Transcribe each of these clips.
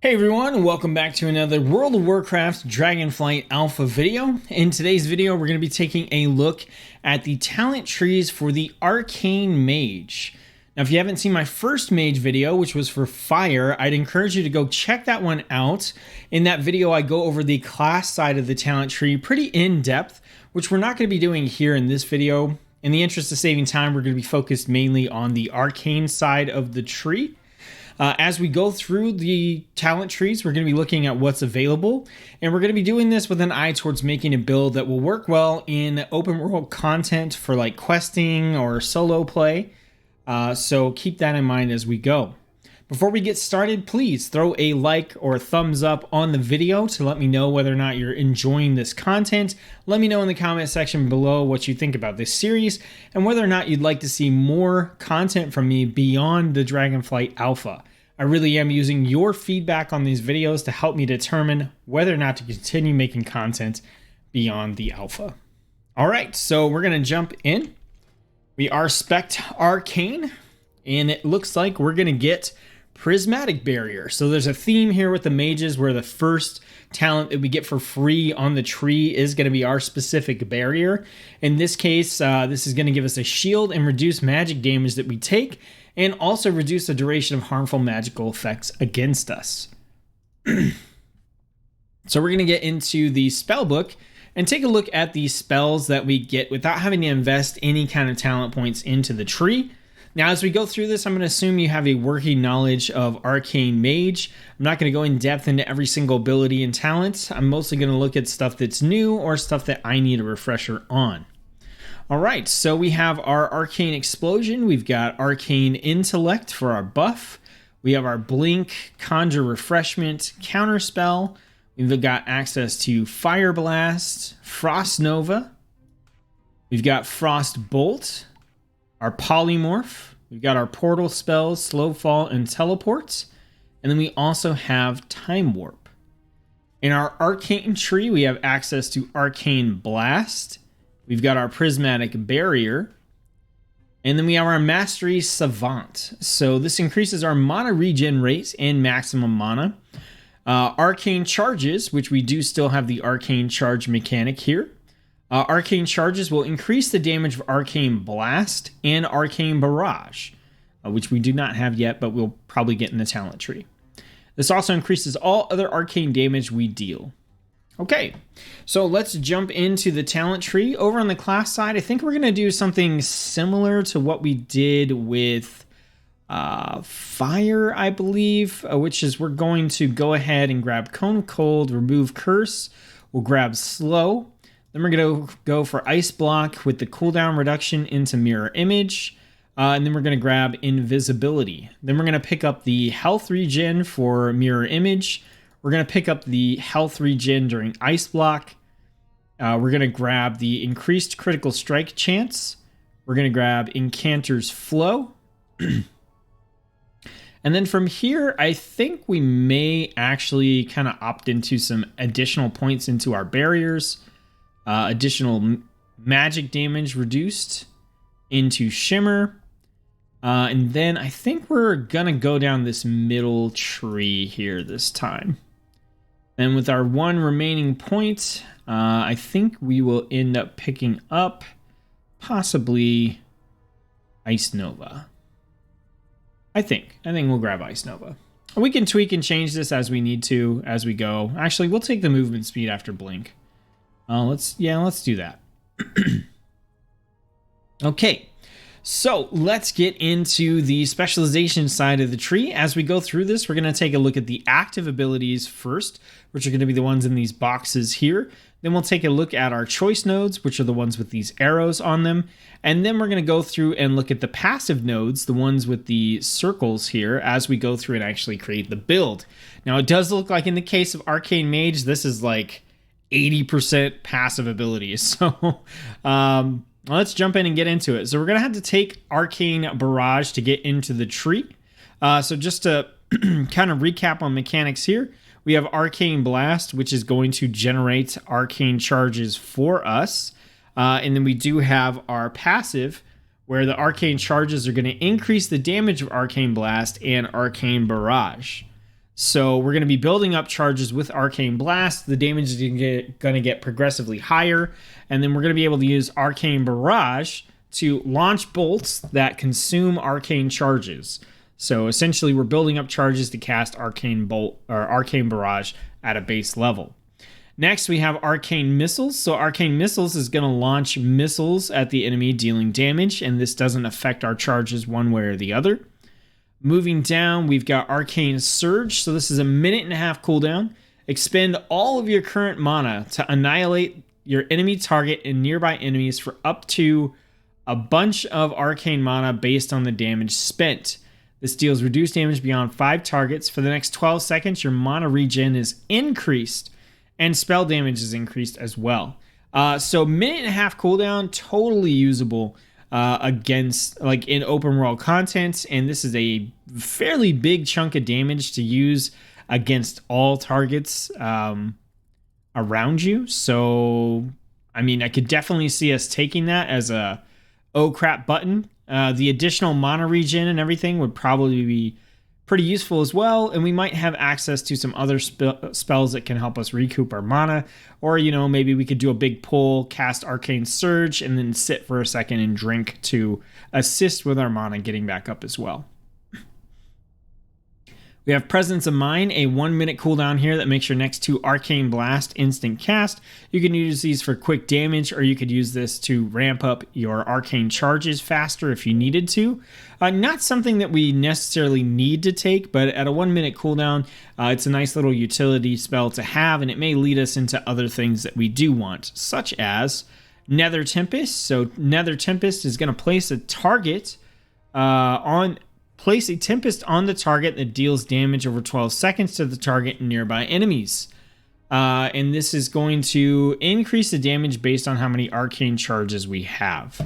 Hey everyone, welcome back to another World of Warcraft Dragonflight Alpha video. In today's video, we're going to be taking a look at the talent trees for the Arcane Mage. Now, if you haven't seen my first mage video, which was for Fire, I'd encourage you to go check that one out. In that video, I go over the class side of the talent tree pretty in-depth, which we're not going to be doing here in this video. In the interest of saving time, we're going to be focused mainly on the arcane side of the tree. As we go through the talent trees, we're going to be looking at what's available, and we're going to be doing this with an eye towards making a build that will work well in open world content for like questing or solo play. So keep that in mind as we go. Before we get started, please throw a like or a thumbs up on the video to let me know whether or not you're enjoying this content. Let me know in the comment section below what you think about this series and whether or not you'd like to see more content from me beyond the Dragonflight Alpha. I really am using your feedback on these videos to help me determine whether or not to continue making content beyond the alpha. All right, so we're going to jump in. We are spec'd Arcane, and it looks like we're going to get Prismatic Barrier. So there's a theme here with the mages where the first talent that we get for free on the tree is going to be our specific barrier. In this case, this is going to give us a shield and reduce magic damage that we take, and also reduce the duration of harmful magical effects against us. So we're going to get into the spell book and take a look at the spells that we get without having to invest any kind of talent points into the tree. Now, as we go through this, I'm going to assume you have a working knowledge of Arcane Mage. I'm not going to go in depth into every single ability and talent. I'm mostly going to look at stuff that's new or stuff that I need a refresher on. All right, so we have our Arcane Explosion. We've got Arcane Intellect for our buff. We have our Blink, Conjure Refreshment, Counterspell. We've got access to Fire Blast, Frost Nova. We've got Frost Bolt, our Polymorph. We've got our Portal spells, Slow Fall, and Teleport. And then we also have Time Warp. In our Arcane tree, we have access to Arcane Blast. We've got our Prismatic Barrier. And then we have our Mastery Savant. So this increases our mana regen rate and maximum mana. Arcane Charges, which we do still have the Arcane Charge mechanic here. Arcane Charges will increase the damage of Arcane Blast and Arcane Barrage, which we do not have yet, but we'll probably get in the talent tree. This also increases all other arcane damage we deal. Okay, so let's jump into the talent tree. Over on the class side, I think we're going to do something similar to what we did with Fire, I believe, which is we're going to go ahead and grab Cone of Cold, remove Curse, we'll grab Slow. Then we're going to go for Ice Block with the cooldown reduction into Mirror Image. And then we're going to grab Invisibility. Then we're going to pick up the Health Regen for Mirror Image. We're going to pick up the Health Regen during Ice Block. We're going to grab the Increased Critical Strike Chance. We're going to grab Incanter's Flow. And then from here, I think we may actually kind of opt into some additional points into our barriers. Additional magic damage reduced into Shimmer. And then I think we're going to go down this middle tree here this time. And with our one remaining point, I think we will end up picking up possibly Ice Nova. I think we'll grab Ice Nova. We can tweak and change this as we need to as we go. Actually, we'll take the movement speed after Blink. Let's do that. Okay, so let's get into the specialization side of the tree. As we go through this, we're going to take a look at the active abilities first, which are going to be the ones in these boxes here. Then we'll take a look at our choice nodes, which are the ones with these arrows on them. And then we're going to go through and look at the passive nodes, the ones with the circles here, as we go through and actually create the build. Now, it does look like in the case of Arcane Mage, this is like 80% passive abilities. So let's jump in and get into it. So we're going to have to take Arcane Barrage to get into the tree. So just to kind of recap on mechanics here, we have Arcane Blast, which is going to generate arcane charges for us. And then we do have our passive, where the arcane charges are going to increase the damage of Arcane Blast and Arcane Barrage. So we're going to be building up charges with Arcane Blast. The damage is going to get progressively higher. And then we're going to be able to use Arcane Barrage to launch bolts that consume arcane charges. So essentially we're building up charges to cast Arcane Bolt or Arcane Barrage at a base level. Next, we have Arcane Missiles. So Arcane Missiles is going to launch missiles at the enemy, dealing damage, and this doesn't affect our charges one way or the other. Moving down, we've got Arcane Surge. So this is a 1.5-minute cooldown. Expend all of your current mana to annihilate your enemy target and nearby enemies for up to a bunch of arcane mana based on the damage spent. This deals reduced damage beyond 5 targets. For the next 12 seconds, your mana regen is increased and spell damage is increased as well. So 1.5-minute cooldown, totally usable against, like, in open world content, and this is a fairly big chunk of damage to use against all targets around you. So I mean, I could definitely see us taking that as a oh crap button. The additional mana regen and everything would probably be pretty useful as well, and we might have access to some other spells that can help us recoup our mana, or, you know, maybe we could do a big pull, cast Arcane Surge, and then sit for a second and drink to assist with our mana getting back up as well. We have Presence of Mind, a 1-minute cooldown here that makes your next 2 Arcane Blast instant cast. You can use these for quick damage, or you could use this to ramp up your arcane charges faster if you needed to. Not something that we necessarily need to take, but at a 1-minute cooldown, it's a nice little utility spell to have, and it may lead us into other things that we do want, such as Nether Tempest. So Nether Tempest is going to place a target Place a Tempest on the target that deals damage over 12 seconds to the target and nearby enemies. And this is going to increase the damage based on how many arcane charges we have.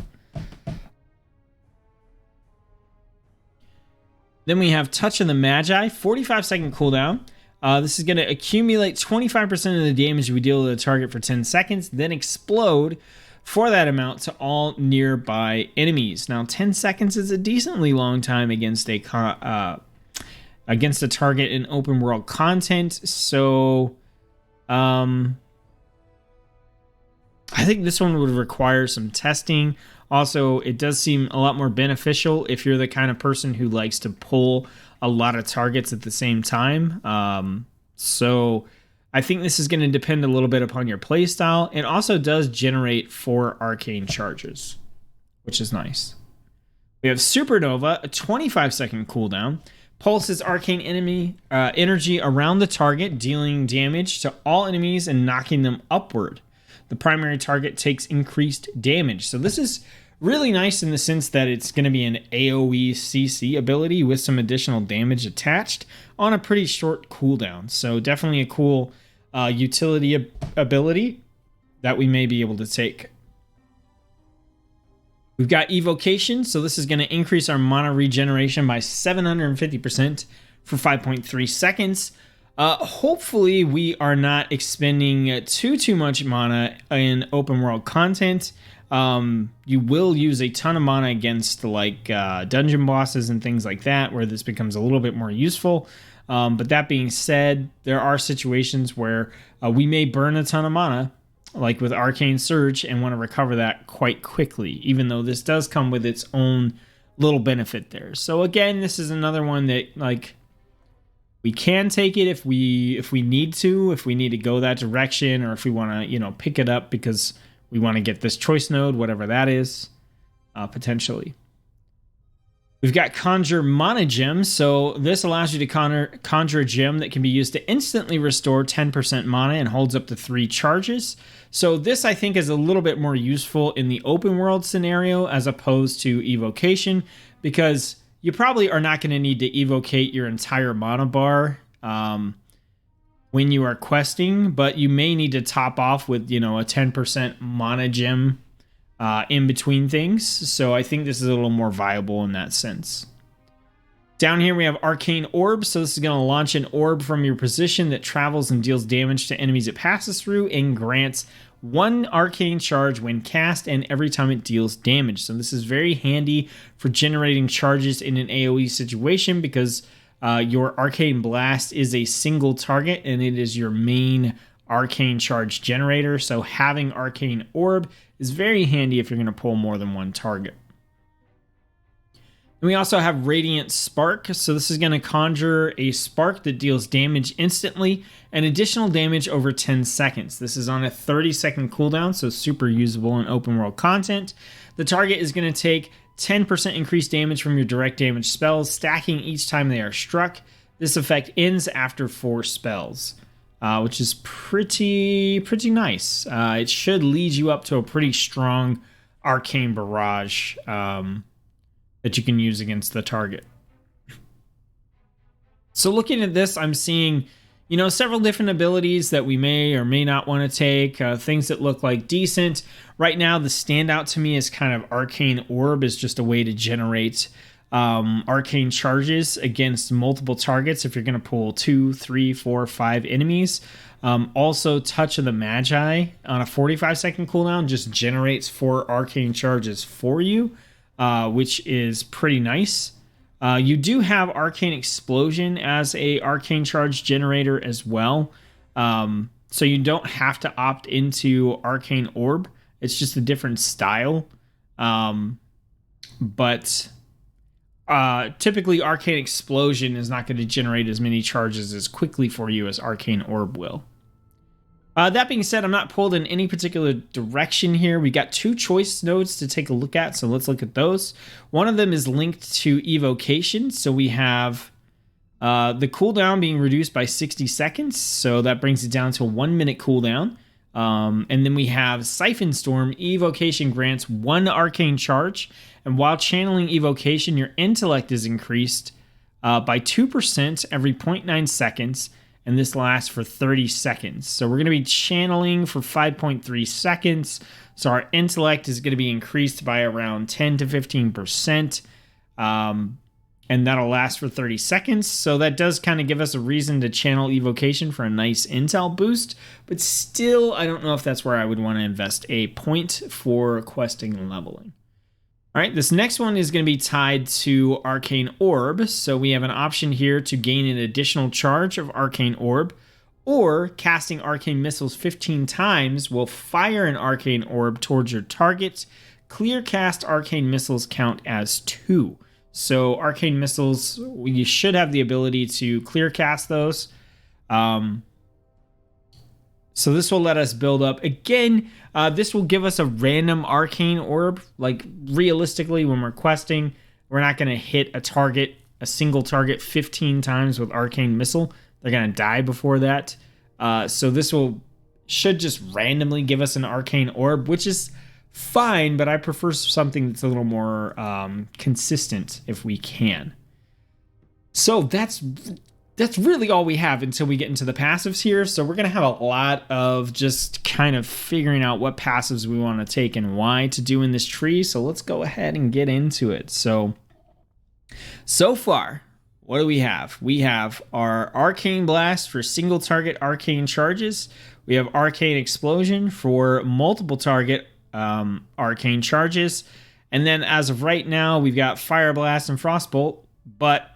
Then we have Touch of the Magi, 45-second cooldown. This is going to accumulate 25% of the damage we deal to the target for 10 seconds, then explode for that amount to all nearby enemies. Now, 10 seconds is a decently long time against a target in open world content. So, I think this one would require some testing. Also, it does seem a lot more beneficial if you're the kind of person who likes to pull a lot of targets at the same time. So I think this is going to depend a little bit upon your playstyle. It also does generate 4 arcane charges, which is nice. We have Supernova, a 25-second cooldown. Pulses arcane energy around the target, dealing damage to all enemies and knocking them upward. The primary target takes increased damage. So this is really nice in the sense that it's going to be an AoE CC ability with some additional damage attached on a pretty short cooldown. So definitely a cool utility ability that we may be able to take. We've got Evocation, so this is going to increase our mana regeneration by 750% for 5.3 seconds. Hopefully we are not expending too much mana in open world content. You will use a ton of mana against like dungeon bosses and things like that, where this becomes a little bit more useful. But that being said, there are situations where we may burn a ton of mana, like with Arcane Surge, and want to recover that quite quickly, even though this does come with its own little benefit there. So again, this is another one that, like, we can take it if we need to go that direction, or if we want to, you know, pick it up because we want to get this choice node, whatever that is, potentially. We've got Conjure Mana Gem, so this allows you to conjure a gem that can be used to instantly restore 10% mana and holds up to 3 charges. So this, I think, is a little bit more useful in the open world scenario as opposed to Evocation, because you probably are not going to need to evocate your entire mana bar when you are questing, but you may need to top off with, you know, a 10% mana gem in between things. So I think this is a little more viable in that sense. Down here we have Arcane Orb. So this is going to launch an orb from your position that travels and deals damage to enemies it passes through, and grants 1 arcane charge when cast and every time it deals damage. So this is very handy for generating charges in an AoE situation, because Your Arcane Blast is a single target, and it is your main Arcane Charge generator. So having Arcane Orb is very handy if you're going to pull more than one target. And we also have Radiant Spark. So this is going to conjure a spark that deals damage instantly and additional damage over 10 seconds. This is on a 30-second cooldown, so super usable in open world content. The target is going to take 10% increased damage from your direct damage spells, stacking each time they are struck. This effect ends after 4 spells, which is pretty nice. It should lead you up to a pretty strong Arcane Barrage that you can use against the target. So looking at this, I'm seeing, several different abilities that we may or may not want to take, things that look like decent. Right now, the standout to me is kind of Arcane Orb is just a way to generate arcane charges against multiple targets if you're going to pull 2, 3, 4, 5 enemies. Also, Touch of the Magi on a 45-second cooldown just generates 4 arcane charges for you, which is pretty nice. You do have Arcane Explosion as a arcane charge generator as well. So you don't have to opt into Arcane Orb. It's just a different style. But typically Arcane Explosion is not going to generate as many charges as quickly for you as Arcane Orb will. That being said, I'm not pulled in any particular direction here. We got 2 choice nodes to take a look at, so let's look at those. One of them is linked to Evocation, so we have the cooldown being reduced by 60 seconds, so that brings it down to a 1-minute cooldown. And then we have Siphon Storm. Evocation grants 1 arcane charge, and while channeling Evocation, your intellect is increased by 2% every 0.9 seconds, and this lasts for 30 seconds. So we're going to be channeling for 5.3 seconds. So our intellect is going to be increased by around 10 to 15%. And that'll last for 30 seconds. So that does kind of give us a reason to channel Evocation for a nice intel boost. But still, I don't know if that's where I would want to invest a point for questing and leveling. All right, this next one is going to be tied to Arcane Orb. So we have an option here to gain an additional charge of Arcane Orb, or casting Arcane Missiles 15 times will fire an Arcane Orb towards your target. Clear cast Arcane Missiles count as 2. So Arcane Missiles, you should have the ability to clear cast those. So this will let us build up. Again, this will give us a random Arcane Orb. Like, realistically, when we're questing, we're not going to hit a single target 15 times with Arcane Missile. They're going to die before that. So this should just randomly give us an Arcane Orb, which is fine, but I prefer something that's a little more consistent if we can. So that's really all we have until we get into the passives here. So we're going to have a lot of just kind of figuring out what passives we want to take and why to do in this tree. So let's go ahead and get into it. So far, what do we have? We have our Arcane Blast for single target arcane charges. We have Arcane Explosion for multiple target arcane charges. And then as of right now, we've got Fire Blast and Frostbolt, but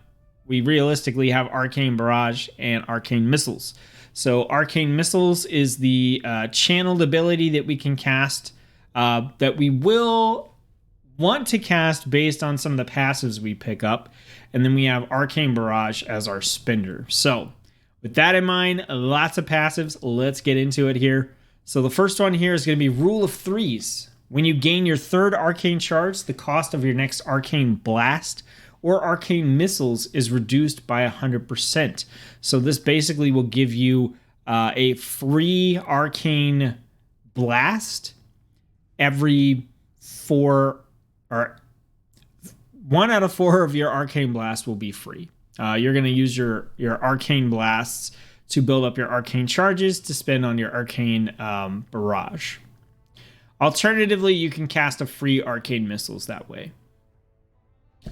we realistically have Arcane Barrage and Arcane Missiles. So Arcane Missiles is the channeled ability that we can cast, that we will want to cast based on some of the passives we pick up. And then we have Arcane Barrage as our spender. So with that in mind, lots of passives. Let's get into it here. So the first one here is going to be Rule of Threes. When you gain your 3rd arcane charge, the cost of your next Arcane Blast or Arcane Missiles is reduced by 100%. So this basically will give you a free Arcane Blast every 4, or 1 out of 4 of your Arcane Blasts will be free. You're going to use your Arcane Blasts to build up your Arcane Charges to spend on your Arcane Barrage. Alternatively, you can cast a free Arcane Missiles that way.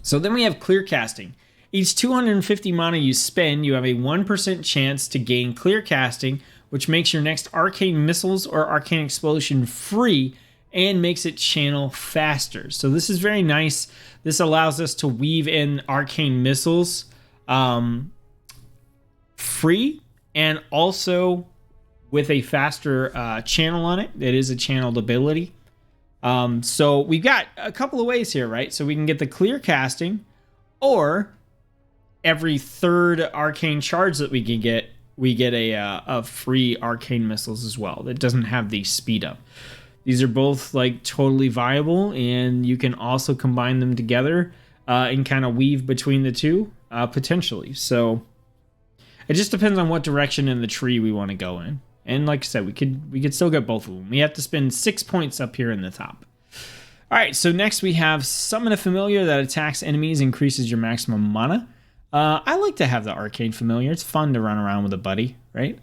So then we have Clear Casting. Each 250 mana you spend, you have a 1% chance to gain Clear Casting, which makes your next Arcane Missiles or Arcane Explosion free and makes it channel faster. So this is very nice. This allows us to weave in Arcane Missiles free and also with a faster channel on it. It is a channeled ability. So we've got a couple of ways here, right? So we can get the clear casting, or every third arcane charge that we can get, we get a free arcane missiles as well that doesn't have the speed up. These are both like totally viable, and you can also combine them together and kind of weave between the two potentially. So it just depends on what direction in the tree we want to go in. And like I said, we could still get both of them. We have to spend 6 points up here in the top. All right, so next we have Summon a Familiar that attacks enemies, increases your maximum mana. I like to have the Arcane Familiar. It's fun to run around with a buddy, right?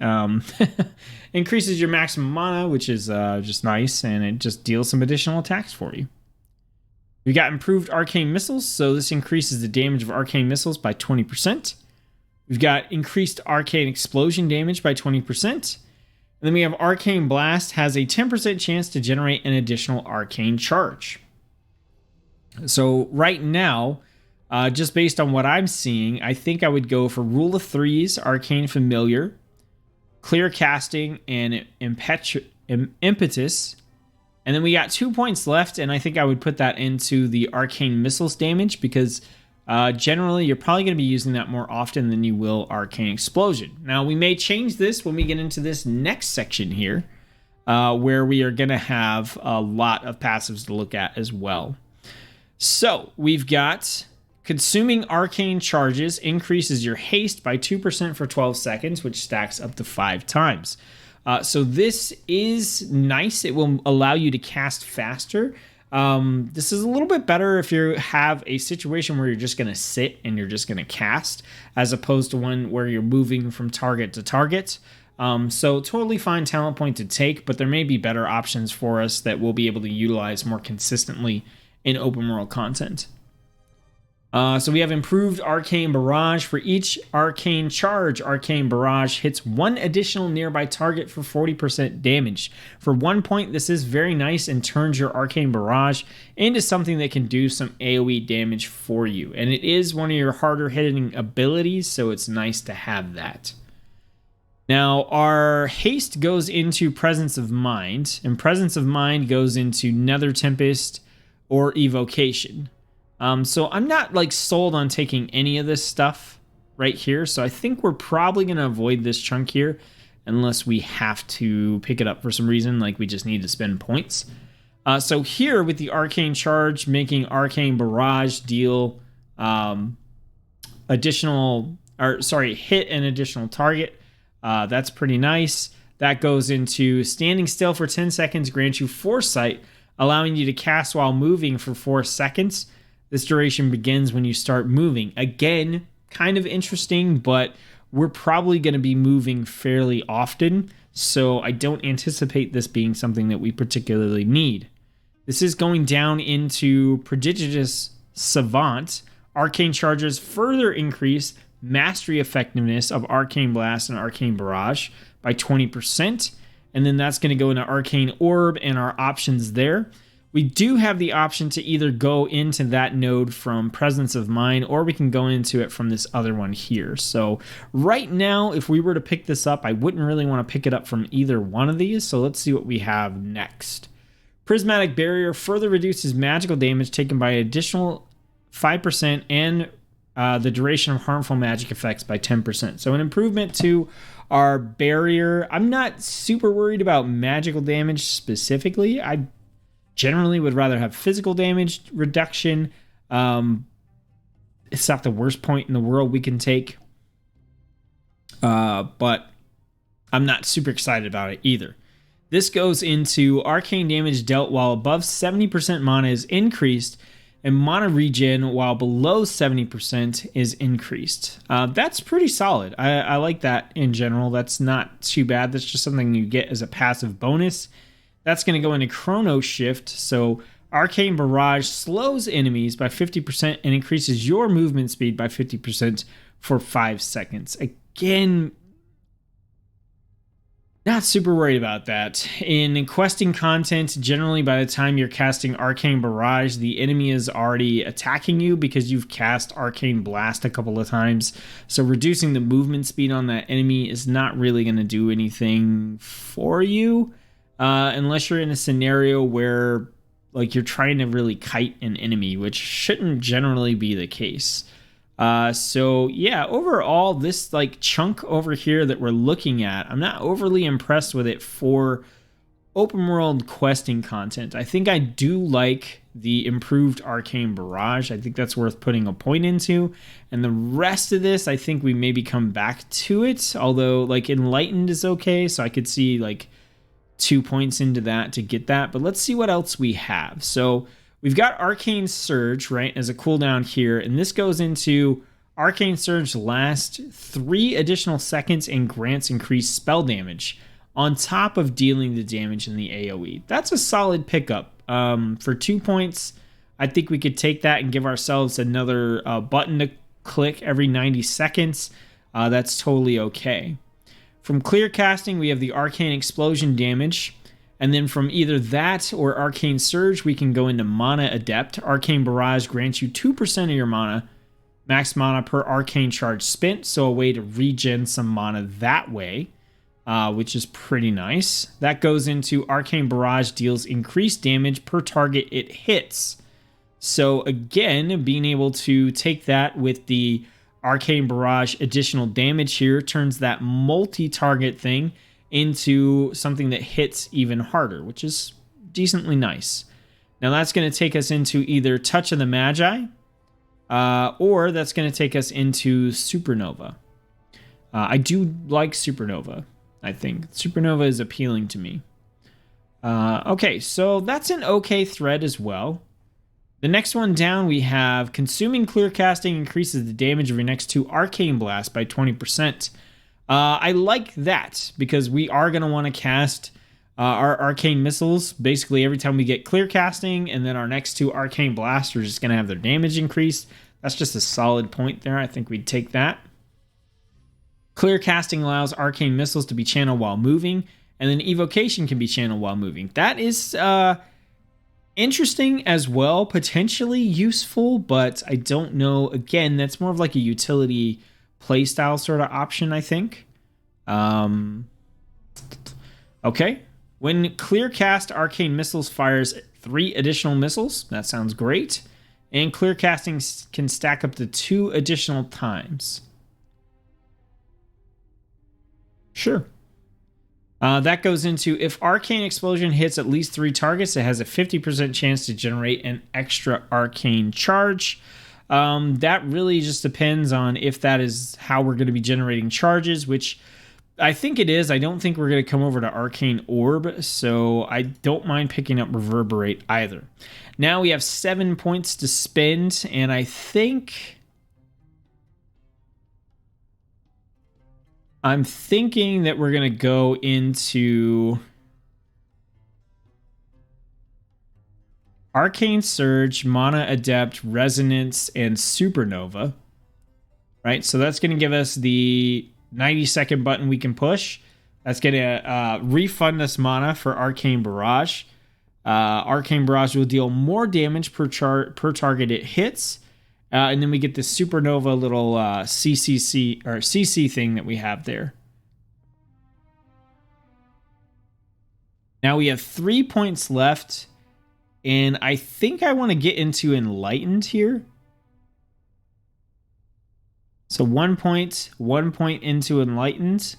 Increases your maximum mana, which is just nice, and it just deals some additional attacks for you. We got improved Arcane Missiles, so this increases the damage of Arcane Missiles by 20%. We've got increased Arcane Explosion damage by 20%. And then we have Arcane Blast, has a 10% chance to generate an additional Arcane Charge. So right now, just based on what I'm seeing, I think I would go for Rule of Threes, Arcane Familiar, Clear Casting, and Impetus. And then we got 2 points left, and I think I would put that into the Arcane Missiles damage, because generally you're probably going to be using that more often than you will Arcane Explosion. Now, we may change this when we get into this next section here, where we are going to have a lot of passives to look at as well. So we've got consuming arcane charges increases your haste by 2% for 12 seconds, which stacks up to 5 times. So this is nice. It will allow you to cast faster. This is a little bit better if you have a situation where you're just going to sit and you're just going to cast, as opposed to one where you're moving from target to target. So totally fine talent point to take, but there may be better options for us that we'll be able to utilize more consistently in open world content. So we have improved Arcane Barrage. For each Arcane Charge, Arcane Barrage hits one additional nearby target for 40% damage. For 1 point, this is very nice and turns your Arcane Barrage into something that can do some AoE damage for you. And it is one of your harder hitting abilities, so it's nice to have that. Now, our haste goes into Presence of Mind, and Presence of Mind goes into Nether Tempest or Evocation. So I'm not like sold on taking any of this stuff right here. So I think we're probably going to avoid this chunk here unless we have to pick it up for some reason, like we just need to spend points. So here with the Arcane Charge, making Arcane Barrage deal hit an additional target. That's pretty nice. That goes into Standing Still for 10 seconds, grants you Foresight, allowing you to cast while moving for 4 seconds. This duration begins when you start moving. Again, kind of interesting, but we're probably going to be moving fairly often, so I don't anticipate this being something that we particularly need. This is going down into Prodigious Savant. Arcane Charges further increase mastery effectiveness of Arcane Blast and Arcane Barrage by 20%, and then that's going to go into Arcane Orb and our options there. We do have the option to either go into that node from Presence of Mind, or we can go into it from this other one here. So right now, if we were to pick this up, I wouldn't really want to pick it up from either one of these. So let's see what we have next. Prismatic Barrier further reduces magical damage taken by an additional 5% and the duration of harmful magic effects by 10%. So an improvement to our barrier. I'm not super worried about magical damage specifically. I generally would rather have physical damage reduction. It's not the worst point in the world we can take. But I'm not super excited about it either. This goes into arcane damage dealt while above 70% mana is increased, and mana regen while below 70% is increased. That's pretty solid. I like that in general. That's not too bad. That's just something you get as a passive bonus. That's going to go into Chrono Shift. So Arcane Barrage slows enemies by 50% and increases your movement speed by 50% for 5 seconds. Again, Not super worried about that. In questing content, generally by the time you're casting Arcane Barrage, the enemy is already attacking you because you've cast Arcane Blast a couple of times. So reducing the movement speed on that enemy is not really going to do anything for you. Unless you're in a scenario where like you're trying to really kite an enemy, which shouldn't generally be the case. So yeah, overall, this like chunk over here that we're looking at, I'm not overly impressed with it for open world questing content. I think I do like the improved Arcane Barrage. I think that's worth putting a point into. And the rest of this, I think we maybe come back to it. Although like Enlightened is okay, so I could see like 2 points into that to get that. But let's see what else we have. So we've got Arcane Surge, right, as a cooldown here, and this goes into Arcane Surge lasts 3 additional seconds and grants increased spell damage on top of dealing the damage in the AoE. That's a solid pickup. For 2 points, I think we could take that and give ourselves another button to click every 90 seconds. That's totally okay. From clear casting, we have the Arcane Explosion damage. And then from either that or Arcane Surge, we can go into Mana Adept. Arcane Barrage grants you 2% of your mana, max mana per arcane charge spent, so a way to regen some mana that way, which is pretty nice. That goes into Arcane Barrage deals increased damage per target it hits. So again, being able to take that with the Arcane Barrage additional damage here turns that multi-target thing into something that hits even harder, which is decently nice. Now that's going to take us into either Touch of the Magi, or that's going to take us into Supernova. I do like Supernova, I think. Supernova is appealing to me. Okay, so that's an okay thread as well. The next one down, we have Consuming Clear Casting increases the damage of your next 2 Arcane Blasts by 20%. I like that because we are going to want to cast our Arcane Missiles basically every time we get Clear Casting, and then our next 2 Arcane Blasts are just going to have their damage increased. That's just a solid point there. I think we'd take that. Clear Casting allows Arcane Missiles to be channeled while moving, and then Evocation can be channeled while moving. That is interesting as well, potentially useful, but I don't know. Again, that's more of like a utility playstyle sort of option, I think. Okay. When Clear Cast, Arcane Missiles fires 3 additional missiles. That sounds great. And Clear Casting can stack up to 2 additional times. Sure. That goes into if Arcane Explosion hits at least 3 targets, it has a 50% chance to generate an extra Arcane Charge. That really just depends on if that is how we're going to be generating charges, which I think it is. I don't think we're going to come over to Arcane Orb, so I don't mind picking up Reverberate either. Now we have 7 points to spend, and I'm thinking that we're going to go into Arcane Surge, Mana Adept, Resonance, and Supernova. Right, so that's going to give us the 90-second button we can push. That's going to refund us mana for Arcane Barrage. Arcane Barrage will deal more damage per target it hits. And then we get this Supernova little CC thing that we have there. Now we have 3 points left. And I think I want to get into Enlightened here. So 1 point into Enlightened.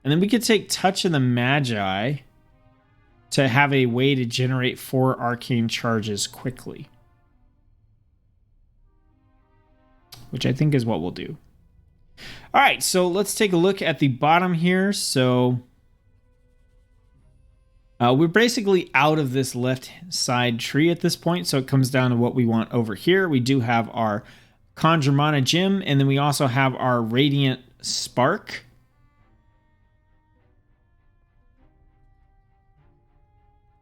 And then we could take Touch of the Magi to have a way to generate 4 arcane charges quickly. Which I think is what we'll do. All right, so let's take a look at the bottom here. So we're basically out of this left side tree at this point, so it comes down to what we want over here. We do have our Conjure Mana Gem, and then we also have our Radiant Spark.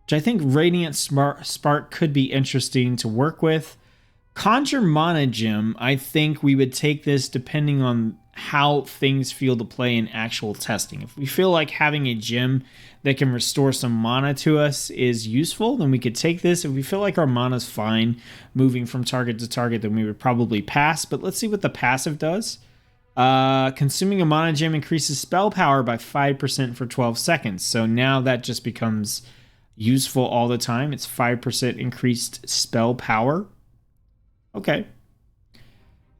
Which I think Radiant Spark could be interesting to work with. Conjure Mana Gem, I think we would take this depending on how things feel to play in actual testing. If we feel like having a gem that can restore some mana to us is useful, then we could take this. If we feel like our mana's fine moving from target to target, then we would probably pass. But let's see what the passive does. Consuming a mana gem increases spell power by 5% for 12 seconds. So now that just becomes useful all the time. It's 5% increased spell power. Okay.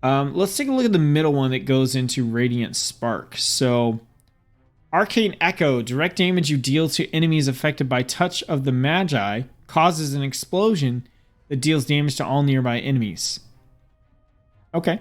Let's take a look at the middle one that goes into Radiant Spark. So, Arcane Echo. Direct damage you deal to enemies affected by touch of the Magi causes an explosion that deals damage to all nearby enemies. Okay.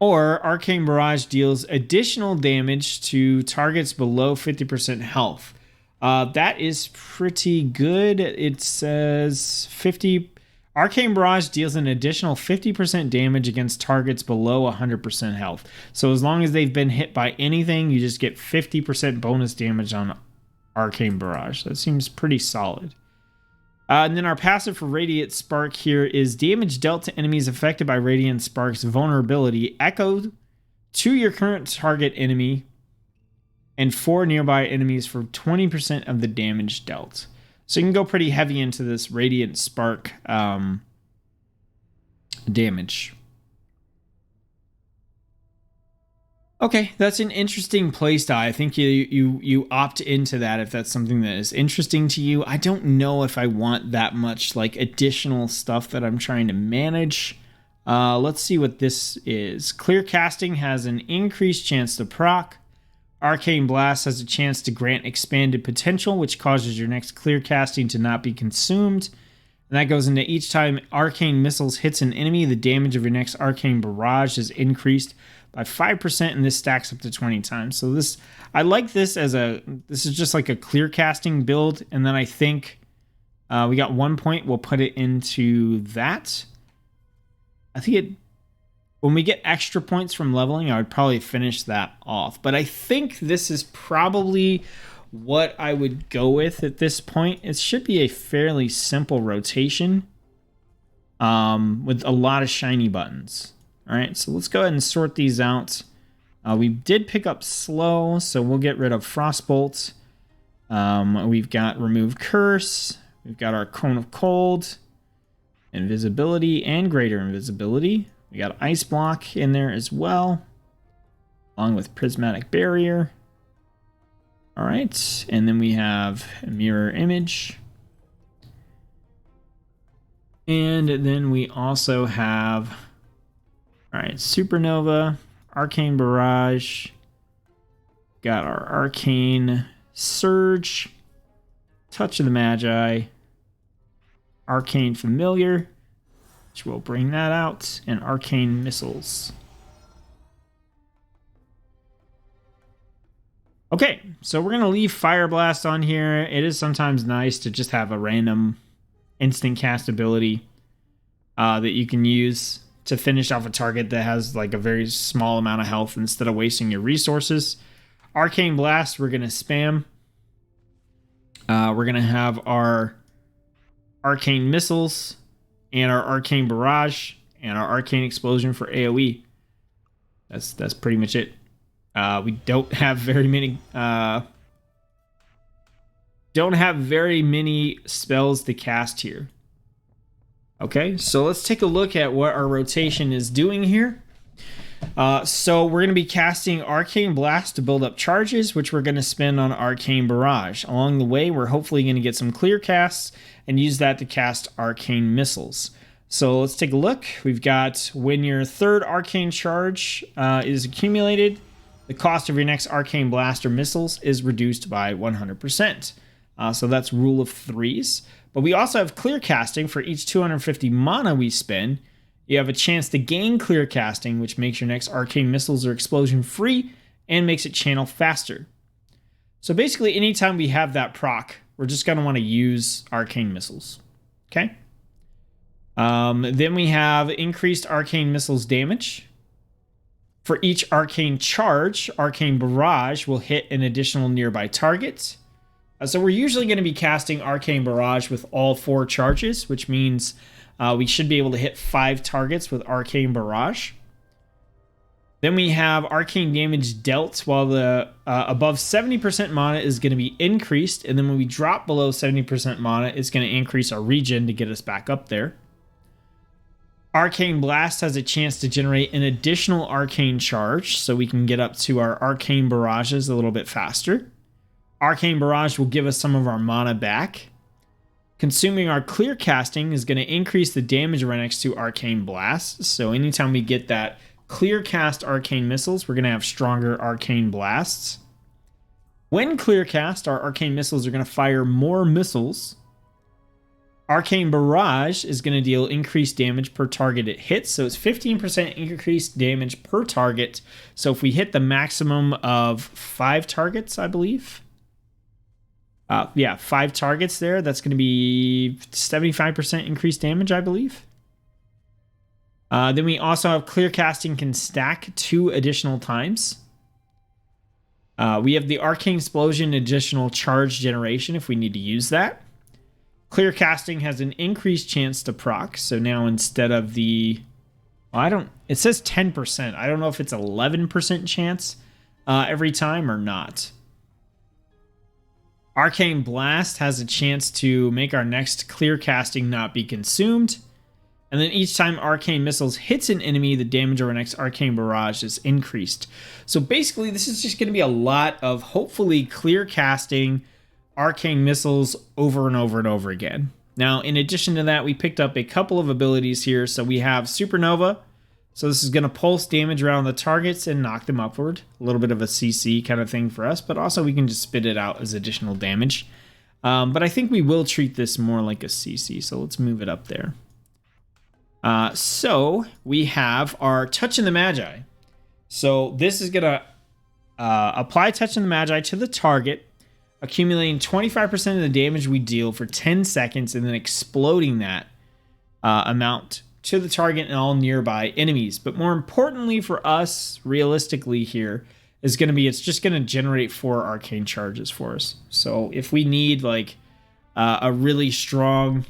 Or Arcane Barrage deals additional damage to targets below 50% health. That is pretty good. It says 50. Arcane Barrage deals an additional 50% damage against targets below 100% health. So as long as they've been hit by anything, you just get 50% bonus damage on Arcane Barrage. That seems pretty solid. And then our passive for Radiant Spark here is damage dealt to enemies affected by Radiant Spark's vulnerability echoed to your current target enemy and 4 nearby enemies for 20% of the damage dealt. So you can go pretty heavy into this Radiant Spark damage. Okay, that's an interesting playstyle. I think you opt into that if that's something that is interesting to you. I don't know if I want that much like additional stuff that I'm trying to manage. Let's see what this is. Clear Casting has an increased chance to proc. Arcane Blast has a chance to grant expanded potential, which causes your next clear casting to not be consumed. And that goes into each time Arcane Missiles hits an enemy, the damage of your next Arcane Barrage is increased by 5%, and this stacks up to 20 times. So this, I like this as this is just like a clear casting build, and then I think we got 1 point, we'll put it into that. I think when we get extra points from leveling, I would probably finish that off. But I think this is probably what I would go with at this point. It should be a fairly simple rotation with a lot of shiny buttons. All right, so let's go ahead and sort these out. We did pick up Slow, so we'll get rid of Frostbolt. We've got Remove Curse. We've got our Cone of Cold, Invisibility, and Greater Invisibility. We got Ice Block in there as well, along with Prismatic Barrier. All right, and then we have Mirror Image. And then we also have, all right, Supernova, Arcane Barrage. Got our Arcane Surge, Touch of the Magi, Arcane Familiar, which we'll bring that out, and Arcane Missiles. Okay, so we're going to leave Fire Blast on here. It is sometimes nice to just have a random instant cast ability that you can use to finish off a target that has like a very small amount of health instead of wasting your resources. Arcane Blast, we're going to spam. We're going to have our Arcane Missiles and our Arcane Barrage and our Arcane Explosion for AoE. That's pretty much it. We don't have very many spells to cast here. Okay, so let's take a look at what our rotation is doing here. So we're going to be casting Arcane Blast to build up charges, which we're going to spend on Arcane Barrage. Along the way, we're hopefully going to get some clear casts and use that to cast Arcane Missiles. So let's take a look. We've got when your third Arcane Charge is accumulated, the cost of your next Arcane Blast or Missiles is reduced by 100%. So that's rule of threes. But we also have clear casting. For each 250 mana we spend, you have a chance to gain clear casting, which makes your next Arcane Missiles or Explosion free and makes it channel faster. So basically, anytime we have that proc, we're just going to want to use Arcane Missiles. Okay? Then we have increased Arcane Missiles damage. For each Arcane Charge, Arcane Barrage will hit an additional nearby target. So we're usually going to be casting Arcane Barrage with all 4 charges, which means we should be able to hit 5 targets with Arcane Barrage. Then we have Arcane Damage dealt while the above 70% mana is going to be increased. And then when we drop below 70% mana, it's going to increase our regen to get us back up there. Arcane Blast has a chance to generate an additional Arcane Charge, so we can get up to our Arcane Barrages a little bit faster. Arcane Barrage will give us some of our mana back. Consuming our Clear Casting is going to increase the damage right next to Arcane Blast. So anytime we get that Clear Cast Arcane Missiles, we're going to have stronger Arcane Blasts. When Clear Cast, our Arcane Missiles are going to fire more missiles. Arcane Barrage is going to deal increased damage per target it hits. So it's 15% increased damage per target. So if we hit the maximum of 5 targets, I believe. 5 targets there. That's going to be 75% increased damage, I believe. Then we also have Clear Casting can stack 2 additional times. We have the Arcane Explosion additional charge generation if we need to use that. Clear Casting has an increased chance to proc. So now instead of the... it says 10%. I don't know if it's 11% chance every time or not. Arcane Blast has a chance to make our next Clear Casting not be consumed. And then each time Arcane Missiles hits an enemy, the damage of our next Arcane Barrage is increased. So basically, this is just going to be a lot of hopefully Clear Casting Arcane Missiles over and over and over again. Now, in addition to that, we picked up a couple of abilities here. So we have Supernova. So this is going to pulse damage around the targets and knock them upward. A little bit of a CC kind of thing for us, but also we can just spit it out as additional damage. But I think we will treat this more like a CC, so let's move it up there. So we have our Touch in the Magi. So this is going to apply Touch in the Magi to the target, accumulating 25% of the damage we deal for 10 seconds and then exploding that amount to the target and all nearby enemies. But more importantly for us, realistically here, is going to be it's just going to generate 4 arcane charges for us. So if we need like a really strong,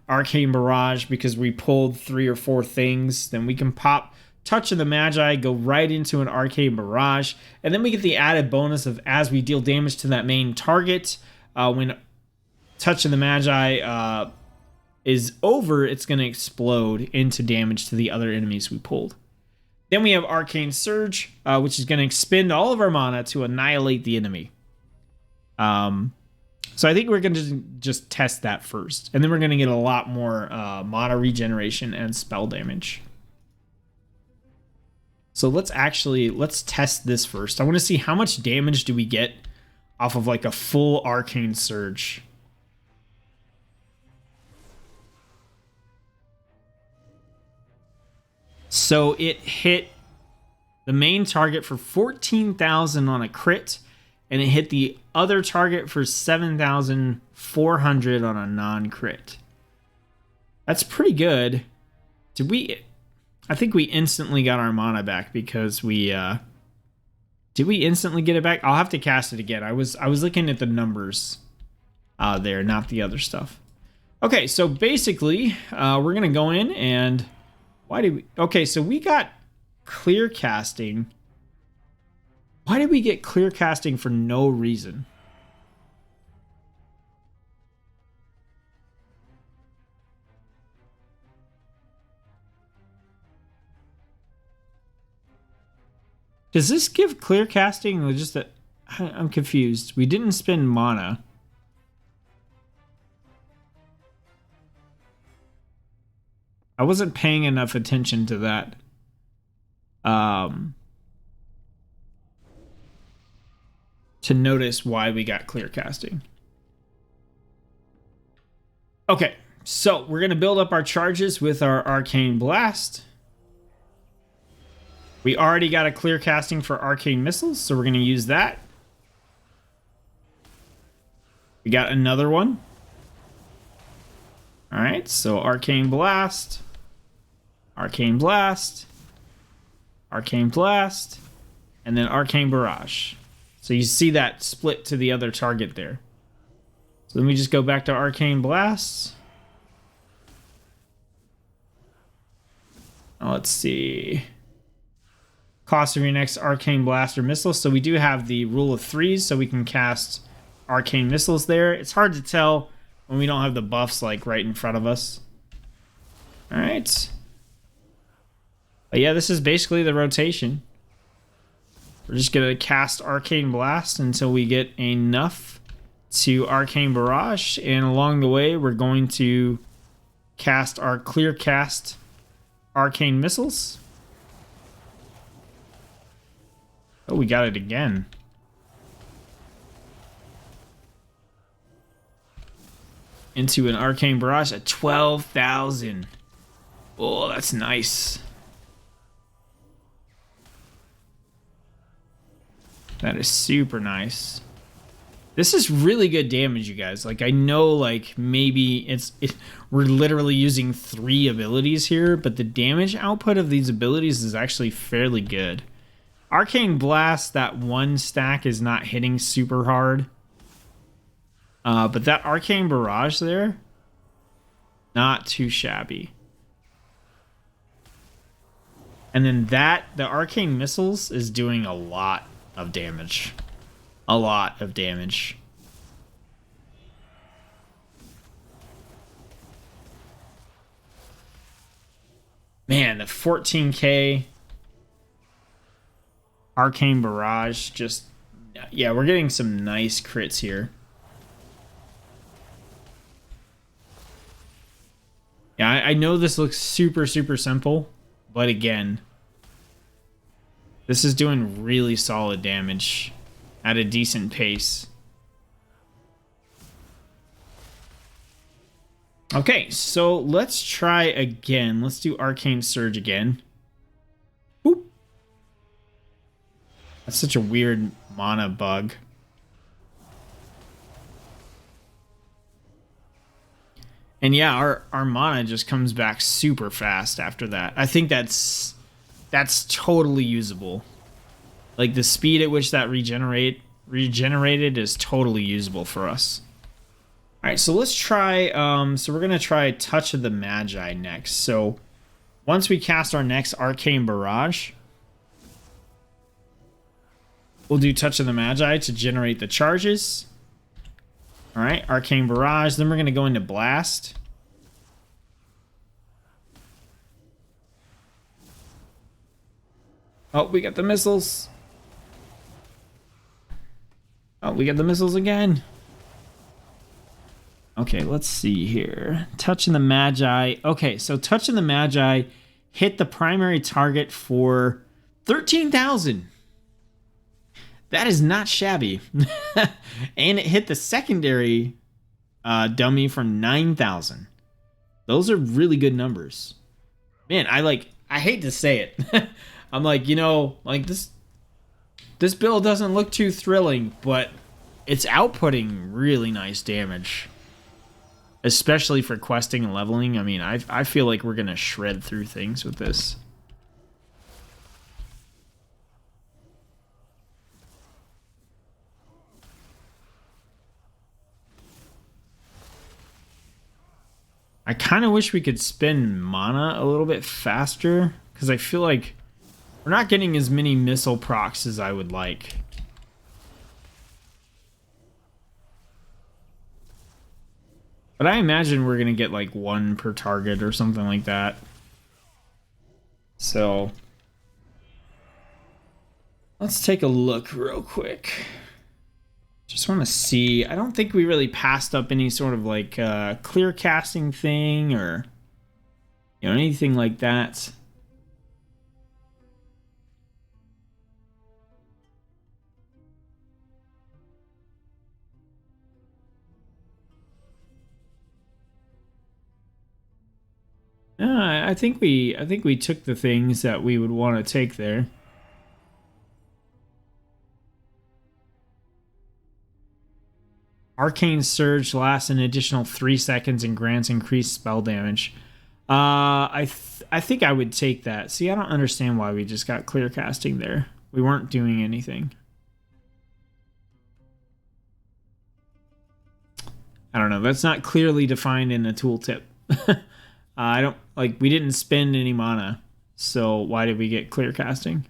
Arcane Barrage because we pulled 3 or 4 things, then we can pop Touch of the Magi, go right into an Arcane Barrage, and then we get the added bonus of as we deal damage to that main target, when Touch of the Magi is over, it's going to explode into damage to the other enemies we pulled. Then we have Arcane Surge, which is going to expend all of our mana to annihilate the enemy. So I think we're going to just test that first. And then we're going to get a lot more mana regeneration and spell damage. So let's test this first. I want to see how much damage do we get off of like a full Arcane Surge. So it hit the main target for 14,000 on a crit, and it hit the other target for 7,400 on a non-crit. That's pretty good. I think we instantly got our mana back because we... did we instantly get it back? I'll have to cast it again. I was looking at the numbers there, not the other stuff. Okay, so basically, we're going to go in and... Okay, so we got Clear Casting. Why did we get Clear Casting for no reason? Does this give Clear Casting or just that? I'm confused. We didn't spend mana. I wasn't paying enough attention to that. To notice why we got Clear Casting. Okay, so we're going to build up our charges with our Arcane Blast. We already got a Clear Casting for Arcane Missiles, so we're going to use that. We got another one. All right, so Arcane Blast, Arcane Blast, Arcane Blast, and then Arcane Barrage. So you see that split to the other target there. So then we just go back to Arcane Blasts. Now let's see. Cost of your next Arcane Blast or Missile. So we do have the rule of threes, so we can cast Arcane Missiles there. It's hard to tell when we don't have the buffs like right in front of us. Alright. But yeah, this is basically the rotation. We're just going to cast Arcane Blast until we get enough to Arcane Barrage. And along the way, we're going to cast our Clear Cast Arcane Missiles. Oh, we got it again. Into an Arcane Barrage at 12,000. Oh, that's nice. That is super nice. This is really good damage, you guys. Like, I know, like, maybe we're literally using 3 abilities here, but the damage output of these abilities is actually fairly good. Arcane Blast, that 1 stack is not hitting super hard. But that Arcane Barrage there, not too shabby. And then the Arcane Missiles is doing a lot of damage. A lot of damage. Man, the 14k Arcane Barrage just... Yeah, we're getting some nice crits here. Yeah, I know this looks super, super simple, but again, this is doing really solid damage at a decent pace. Okay, so let's try again. Let's do Arcane Surge again. Boop. That's such a weird mana bug. And yeah, our mana just comes back super fast after that. I think that's totally usable. Like, the speed at which that regenerated is totally usable for us. All right, so let's try, so we're going to try Touch of the Magi next. So once we cast our next Arcane Barrage, we'll do Touch of the Magi to generate the charges. All right, Arcane Barrage. Then we're going to go into Blast. Oh, we got the missiles. Oh, we got the missiles again. Okay, let's see here. Touching the Magi. Okay, so Touching the Magi hit the primary target for 13,000. That is not shabby. And it hit the secondary dummy for 9,000. Those are really good numbers. Man, I hate to say it. I'm like, you know, like this build doesn't look too thrilling, but it's outputting really nice damage. Especially for questing and leveling. I mean, I feel like we're going to shred through things with this. I kind of wish we could spend mana a little bit faster, because I feel like we're not getting as many missile procs as I would like. But I imagine we're going to get like 1 per target or something like that. So let's take a look real quick. Just want to see. I don't think we really passed up any sort of like clear casting thing or, you know, anything like that. I think we took the things that we would want to take there. Arcane Surge lasts an additional 3 seconds and grants increased spell damage. I think I would take that. See, I don't understand why we just got clear casting there. We weren't doing anything. I don't know. That's not clearly defined in the tooltip. I don't like. We didn't spend any mana, so why did we get clear casting?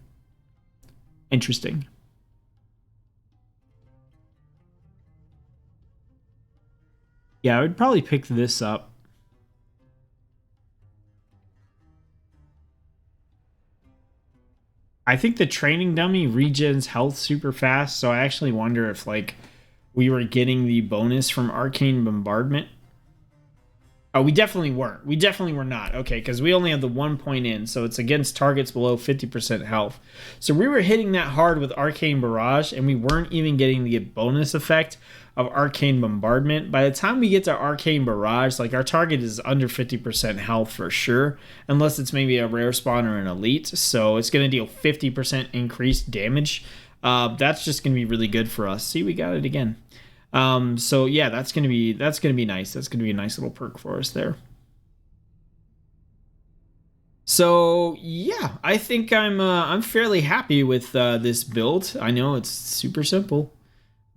Interesting. Yeah, I would probably pick this up. I think the training dummy regens health super fast, so I actually wonder if like we were getting the bonus from Arcane Bombardment. Oh, we definitely weren't. We definitely were not. Okay, because we only have the 1 point in, so it's against targets below 50% health. So we were hitting that hard with Arcane Barrage, and we weren't even getting the bonus effect of Arcane Bombardment. By the time we get to Arcane Barrage, like our target is under 50% health for sure, unless it's maybe a rare spawn or an elite. So it's going to deal 50% increased damage. That's just going to be really good for us. See, we got it again. So yeah, that's gonna be nice. That's gonna be a nice little perk for us there. So yeah, I think I'm fairly happy with this build. I know it's super simple,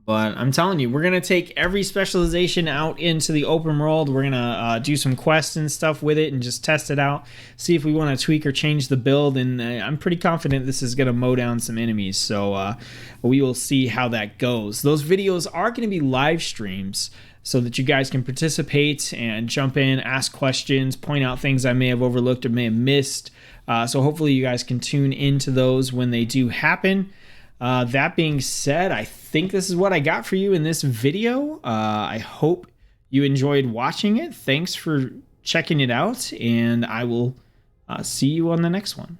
but I'm telling you, we're gonna take every specialization out into the open world. We're gonna do some quests and stuff with it and just test it out, see if we want to tweak or change the build. And I'm pretty confident this is gonna mow down some enemies. So we will see how that goes. Those videos are gonna be live streams, so that you guys can participate and jump in, ask questions, point out things I may have overlooked or may have missed. So hopefully you guys can tune into those when they do happen. That being said, I think this is what I got for you in this video. I hope you enjoyed watching it. Thanks for checking it out, and I will see you on the next one.